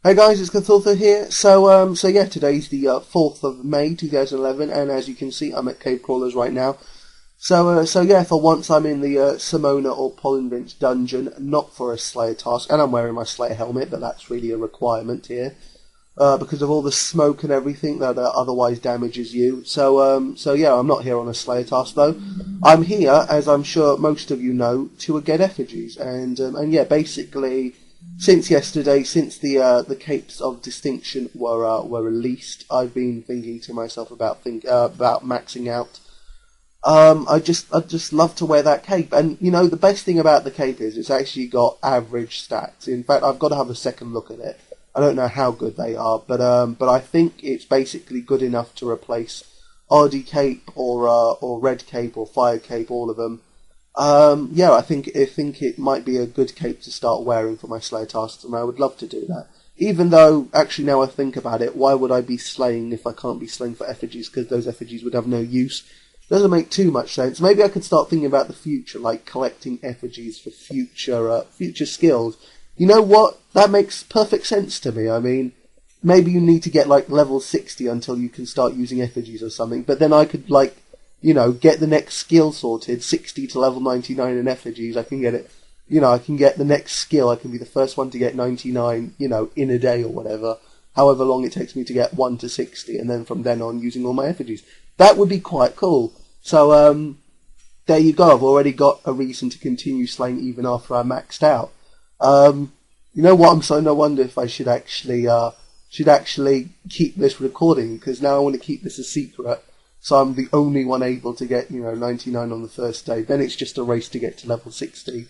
Hey guys, it's Cthulthu here. So yeah, today's the 4th of May 2011, and as you can see, I'm at Cave Crawlers right now. So yeah, for once I'm in the Simona or Pollinvinch dungeon, not for a Slayer task, and I'm wearing my Slayer helmet, but that's really a requirement here, because of all the smoke and everything that otherwise damages you. So yeah, I'm not here on a Slayer task though. I'm here, as I'm sure most of you know, to get effigies, and yeah, basically, since yesterday, since the Capes of Distinction were released, I've been thinking to myself about maxing out. I just love to wear that cape, and you know the best thing about the cape is it's actually got average stats. In fact, I've got to have a second look at it. I don't know how good they are, but I think it's basically good enough to replace Ardy Cape or Red Cape or Fire Cape, all of them. Yeah, I think it might be a good cape to start wearing for my Slayer tasks, and I would love to do that. Even though, actually, now I think about it, why would I be slaying if I can't be slaying for effigies? Because those effigies would have no use. Doesn't make too much sense. Maybe I could start thinking about the future, like collecting effigies for future skills. You know what? That makes perfect sense to me. I mean, maybe you need to get like level 60 until you can start using effigies or something. But then I could get the next skill sorted, 60 to level 99 in effigies. I can get it. I can get the next skill. I can be the first one to get 99. In a day or whatever. However long it takes me to get 1 to 60, and then from then on using all my effigies. That would be quite cool. So, there you go. I've already got a reason to continue slaying even after I maxed out. You know what? I'm starting to wonder if I should actually keep this recording, because now I want to keep this a secret. So I'm the only one able to get, 99 on the first day. Then it's just a race to get to level 60.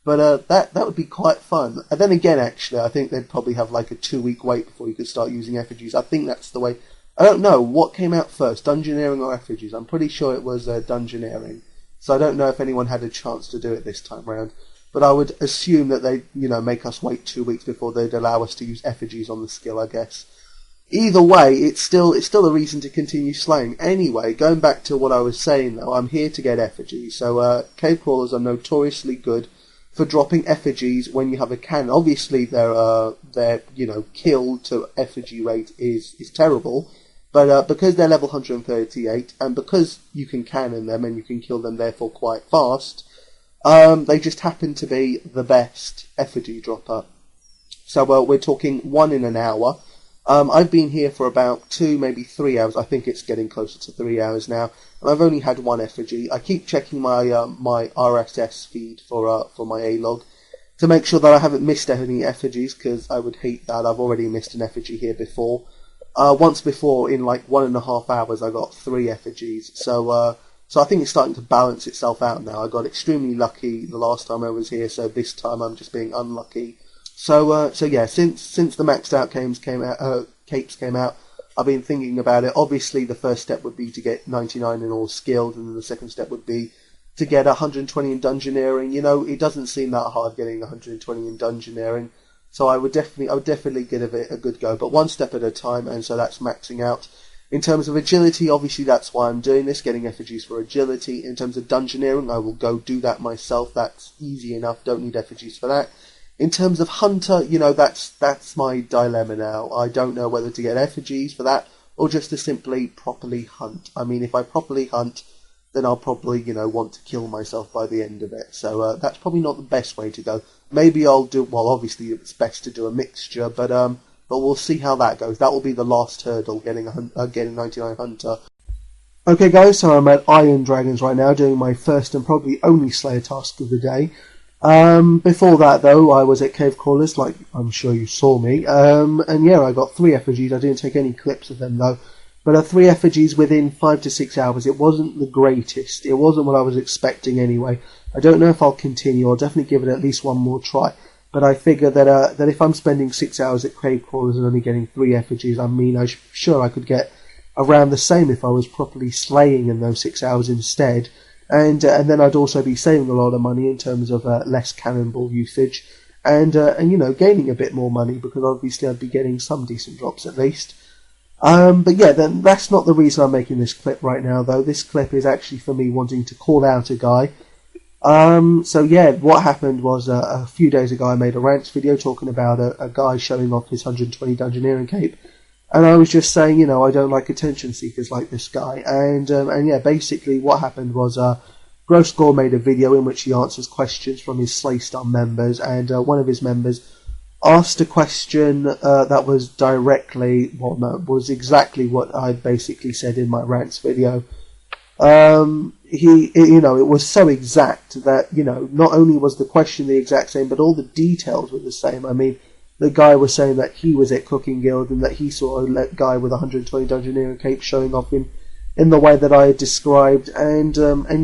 But that would be quite fun. And then again, actually, I think they'd probably have like a 2-week wait before you could start using effigies. I think that's the way. I don't know what came out first, Dungeoneering or effigies. I'm pretty sure it was Dungeoneering. So I don't know if anyone had a chance to do it this time round. But I would assume that they'd, make us wait 2 weeks before they'd allow us to use effigies on the skill, I guess. Either way, it's still a reason to continue slaying. Anyway, going back to what I was saying though, I'm here to get effigies. So cave crawlers are notoriously good for dropping effigies when you have a cannon. Obviously, their kill to effigy rate is terrible, but because they're level 138 and because you can cannon them and you can kill them therefore quite fast, they just happen to be the best effigy dropper. So we're talking 1 in an hour. I've been here for about 2, maybe 3 hours. I think it's getting closer to 3 hours now, and I've only had 1 effigy. I keep checking my my RSS feed for my A-log to make sure that I haven't missed any effigies, because I would hate that. I've already missed an effigy here before. Once before, in like 1.5 hours, I got 3 effigies. So I think it's starting to balance itself out now. I got extremely lucky the last time I was here, so this time I'm just being unlucky. So yeah, since the maxed out capes came out, I've been thinking about it. Obviously, the first step would be to get 99 in all skilled, and then the second step would be to get 120 in Dungeoneering. It doesn't seem that hard getting 120 in Dungeoneering, so I would definitely give it a good go. But one step at a time, and so that's maxing out. In terms of agility, obviously that's why I'm doing this, getting effigies for agility. In terms of Dungeoneering, I will go do that myself. That's easy enough. Don't need effigies for that. In terms of Hunter, that's my dilemma now. I don't know whether to get effigies for that or just to simply properly hunt. I mean, if I properly hunt, then I'll probably, want to kill myself by the end of it. So that's probably not the best way to go. Maybe I'll do, well, obviously it's best to do a mixture, but we'll see how that goes. That will be the last hurdle, getting 99 Hunter. Okay, guys, so I'm at Iron Dragons right now, doing my first and probably only Slayer task of the day. Before that, though, I was at Cave Crawlers, like I'm sure you saw me, and yeah, I got 3 effigies. I didn't take any clips of them, though, but 3 effigies within 5 to 6 hours. It wasn't the greatest. It wasn't what I was expecting anyway. I don't know if I'll continue. I'll definitely give it at least one more try, but I figure that if I'm spending 6 hours at Cave Crawlers and only getting 3 effigies, I'm sure I could get around the same if I was properly slaying in those 6 hours instead. And then I'd also be saving a lot of money in terms of less cannonball usage, and gaining a bit more money, because obviously I'd be getting some decent drops at least. But yeah, then that's not the reason I'm making this clip right now, though. This clip is actually for me wanting to call out a guy So yeah, what happened was a few days ago I made a rants video talking about a guy showing off his 120 Dungeoneering cape, and I was just saying, you know, I don't like attention seekers like this guy, and yeah, basically what happened was Gross Gore made a video in which he answers questions from his Slaystar members, and one of his members asked a question that was was exactly what I basically said in my rants video. It was so exact that, you know, not only was the question the exact same, but all the details were the same. I mean, the guy was saying that he was at Cooking Guild and that he saw a guy with 120 Dungeoneering cape showing off in the way that I had described, and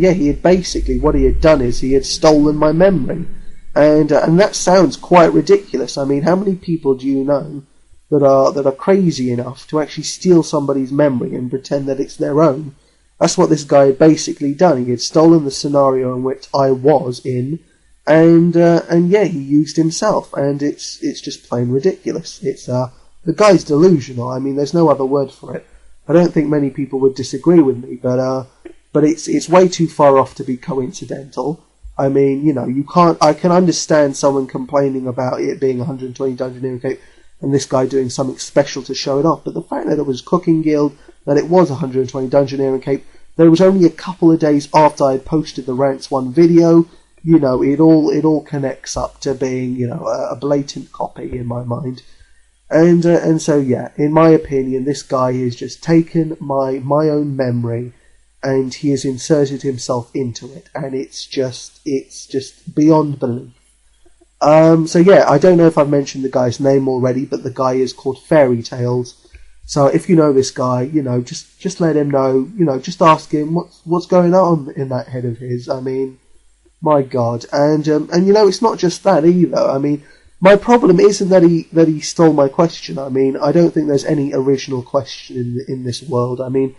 yeah, he had basically, what he had done is he had stolen my memory, and that sounds quite ridiculous. I mean, how many people do you know that are crazy enough to actually steal somebody's memory and pretend that it's their own? That's what this guy had basically done. He had stolen the scenario in which I was in, and yeah, he used himself, and it's just plain ridiculous. It's the guy's delusional. I mean, there's no other word for it. I don't think many people would disagree with me, but it's way too far off to be coincidental. I mean, you know, I can understand someone complaining about it being 120 Dungeoneering cape and this guy doing something special to show it off, but the fact that it was Cooking Guild, that it was 120 Dungeoneering cape, there was only a couple of days after I had posted the Rants 1 video, you know, it all connects up to being, you know, a blatant copy in my mind. And so yeah, in my opinion, this guy has just taken my own memory and he has inserted himself into it, and it's just beyond belief. So yeah, I don't know if I've mentioned the guy's name already, but the guy is called Fairy Tales. So if you know this guy, you know, just let him know, you know, just ask him what's going on in that head of his. I mean, my God, and you know, it's not just that either. I mean, my problem isn't that he stole my question. I mean, I don't think there's any original question in this world. I mean,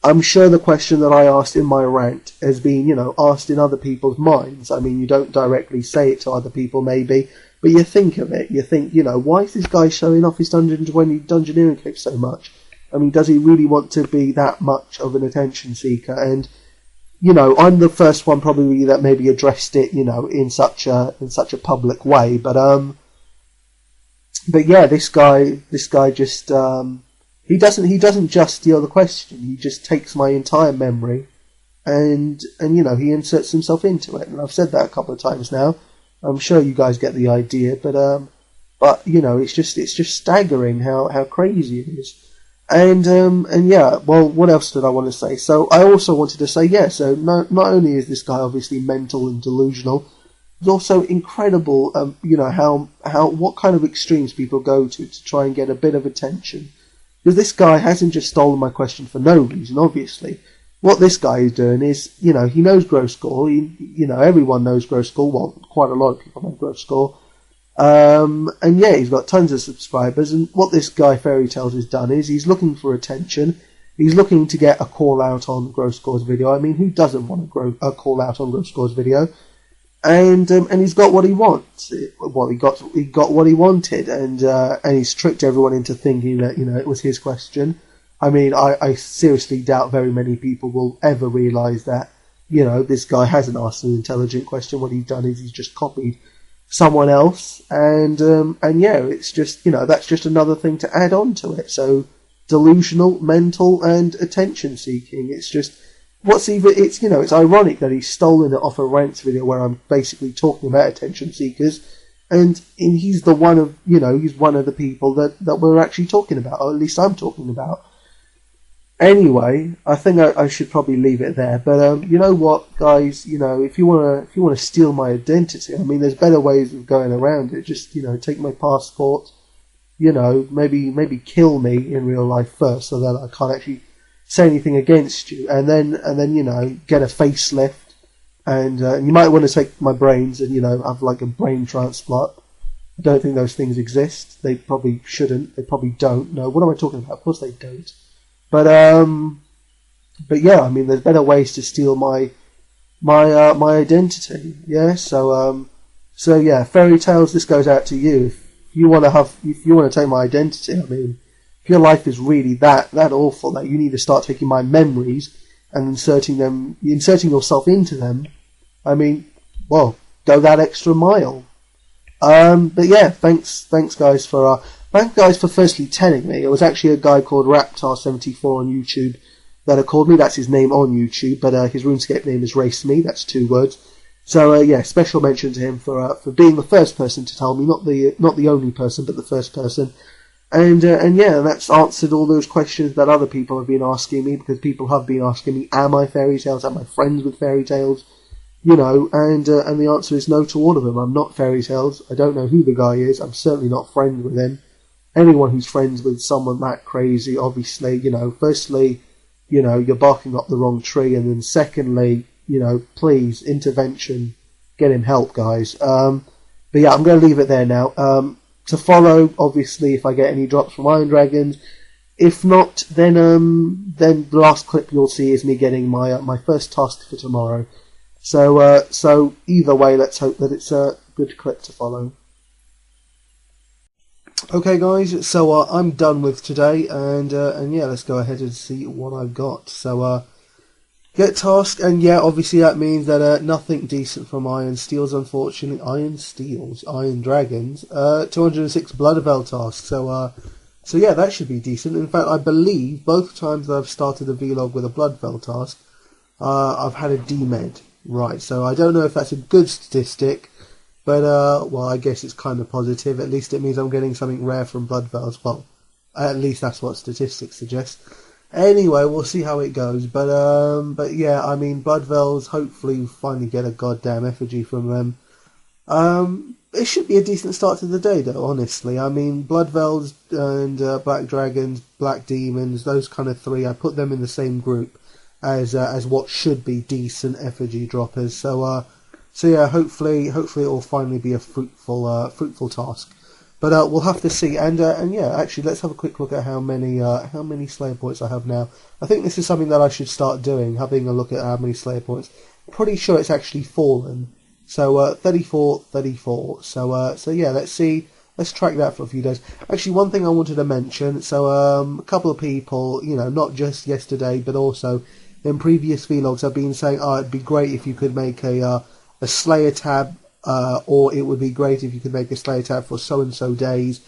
I'm sure the question that I asked in my rant has been, you know, asked in other people's minds. I mean, you don't directly say it to other people, maybe, but you think of it. You think, you know, why is this guy showing off his 120 Dungeoneering cape so much? I mean, does he really want to be that much of an attention seeker? And, you know, I'm the first one probably that maybe addressed it, you know, in such a public way. But yeah, this guy just he doesn't just steal the question. He just takes my entire memory, and you know, he inserts himself into it. And I've said that a couple of times now. I'm sure you guys get the idea, but you know, it's just staggering how crazy it is. And yeah, well, what else did I want to say? So I also wanted to say, yeah, so not only is this guy obviously mental and delusional, it's also incredible, you know, what kind of extremes people go to try and get a bit of attention. Because this guy hasn't just stolen my question for no reason, obviously. What this guy is doing is, you know, he knows Gross Gore. You know, everyone knows Gross Gore. Well, quite a lot of people know Gross Gore. And yeah, he's got tons of subscribers. And what this guy Fairy Tales has done is he's looking for attention. He's looking to get a call out on Gross Gore's video. I mean, who doesn't want a call out on Gross Gore's video? And he's got what he wants. Well, he got what he wanted, and he's tricked everyone into thinking that, you know, it was his question. I mean, I seriously doubt very many people will ever realise that, you know, this guy hasn't asked an intelligent question. What he's done is he's just copied someone else, and yeah, it's just, you know, that's just another thing to add on to it. So delusional, mental, and attention seeking. It's just. It's, you know, it's ironic that he's stolen it off a rants video where I'm basically talking about attention seekers, and he's one of the people that we're actually talking about, or at least I'm talking about. Anyway, I think I should probably leave it there. But you know what, guys, you know, if you wanna steal my identity, I mean, there's better ways of going around it. Just, you know, take my passport, you know, maybe kill me in real life first, so that I can't actually say anything against you, and then you know, get a facelift, and you might want to take my brains and, you know, have like a brain transplant. I don't think those things exist. They probably shouldn't. They probably don't. No, what am I talking about? Of course they don't. But yeah, I mean, there's better ways to steal my identity. Yeah. So yeah, Fairy Tales, this goes out to you. If you want to take my identity, I mean, if your life is really that awful that you need to start taking my memories and inserting yourself into them, I mean, well, go that extra mile. But yeah, thanks guys for firstly telling me. It was actually a guy called Raptar74 on YouTube that called me. That's his name on YouTube, but his RuneScape name is Race Me. That's 2 words. So yeah, special mention to him for being the first person to tell me, not the only person, but the first person. And yeah, that's answered all those questions that other people have been asking me, because people have been asking me, am I fairy tales? Am I friends with fairy tales? You know, and the answer is no to all of them. I'm not fairy tales. I don't know who the guy is. I'm certainly not friends with him. Anyone who's friends with someone that crazy, obviously, you know, firstly, you know, you're barking up the wrong tree, and then secondly, you know, please, intervention, get him help, guys. But yeah, I'm going to leave it there now. To follow, obviously, if I get any drops from Iron Dragons. If not, then the last clip you'll see is me getting my first task for tomorrow. So either way, let's hope that it's a good clip to follow. Okay, guys, so I'm done with today, and yeah, let's go ahead and see what I've got. So get task, and yeah, obviously that means that nothing decent from Iron Steels, unfortunately. Iron Dragons, 206 Blood Veil tasks. So yeah, that should be decent. In fact, I believe both times that I've started a vlog with a Blood Veil task, I've had a D-Med. Right, so I don't know if that's a good statistic, but well, I guess it's kind of positive. At least it means I'm getting something rare from Blood Veils. Well, at least that's what statistics suggest. Anyway, we'll see how it goes. But yeah, I mean, Blood Veils, hopefully finally get a goddamn effigy from them. It should be a decent start to the day, though, honestly. I mean, Blood Veils and Black Dragons, Black Demons, those kind of 3, I put them in the same group as what should be decent effigy droppers. So yeah, hopefully it will finally be a fruitful task. But we'll have to see. And yeah, actually, let's have a quick look at how many Slayer points I have now. I think this is something that I should start doing, having a look at how many Slayer points. Pretty sure it's actually fallen. So 34. So yeah, let's see. Let's track that for a few days. Actually, one thing I wanted to mention. So a couple of people, you know, not just yesterday, but also in previous vlogs, have been saying, "Oh, it'd be great if you could make a Slayer tab, or it would be great if you could make a Slayer tab for so and so days."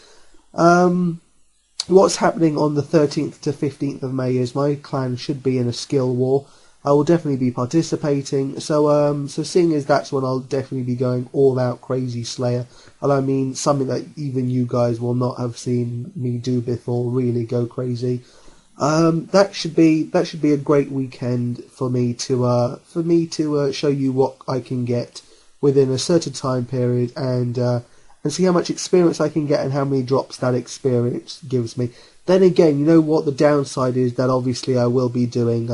What's happening on the 13th to 15th of May is my clan should be in a skill war. I will definitely be participating. So seeing as that's when I'll definitely be going all out crazy Slayer, and I mean something that even you guys will not have seen me do before, really go crazy. That should be a great weekend for me to show you what I can get within a certain time period, and see how much experience I can get and how many drops that experience gives me. Then again, you know what the downside is, that obviously I will be doing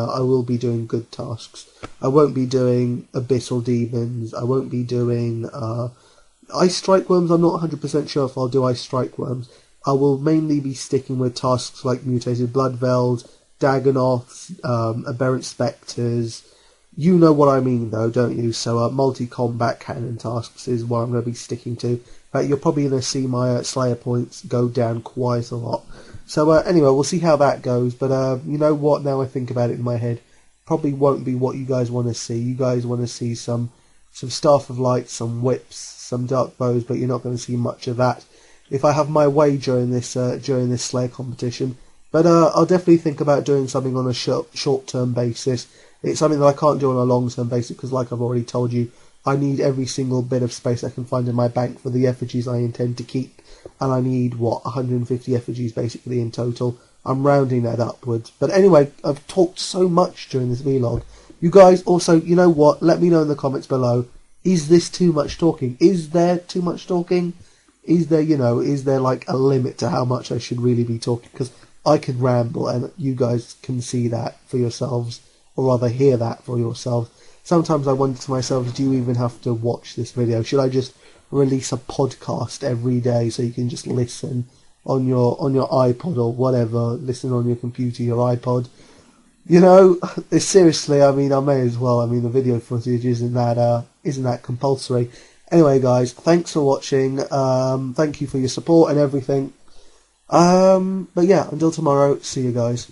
good tasks. I won't be doing Abyssal Demons. I won't be doing Ice Strike Worms. I'm not 100% sure if I'll do Ice Strike Worms. I will mainly be sticking with tasks like Mutated Blood Veils, Dagonoths, Aberrant Spectres. You know what I mean, though, don't you? So multi-combat cannon tasks is what I'm going to be sticking to. But you're probably going to see my Slayer points go down quite a lot. So anyway, we'll see how that goes. But you know what? Now I think about it in my head, probably won't be what you guys want to see. You guys want to see some Staff of Light, some whips, some dark bows, but you're not going to see much of that if I have my way during this Slayer competition. But I'll definitely think about doing something on a short-term basis. It's something that I can't do on a long-term basis because, like I've already told you, I need every single bit of space I can find in my bank for the effigies I intend to keep. And I need, 150 effigies basically in total. I'm rounding that upwards. But anyway, I've talked so much during this vlog. You guys also, you know what? Let me know in the comments below. Is this too much talking? Is there too much talking? Is there like a limit to how much I should really be talking? Because I can ramble and you guys can see that for yourselves, or rather hear that for yourselves. Sometimes I wonder to myself, do you even have to watch this video? Should I just release a podcast every day so you can just listen on your iPod or whatever, listen on your computer, your iPod? You know, seriously, I mean, I may as well. I mean, the video footage isn't that compulsory. Anyway, guys, thanks for watching. Thank you for your support and everything. But yeah, until tomorrow, see you guys.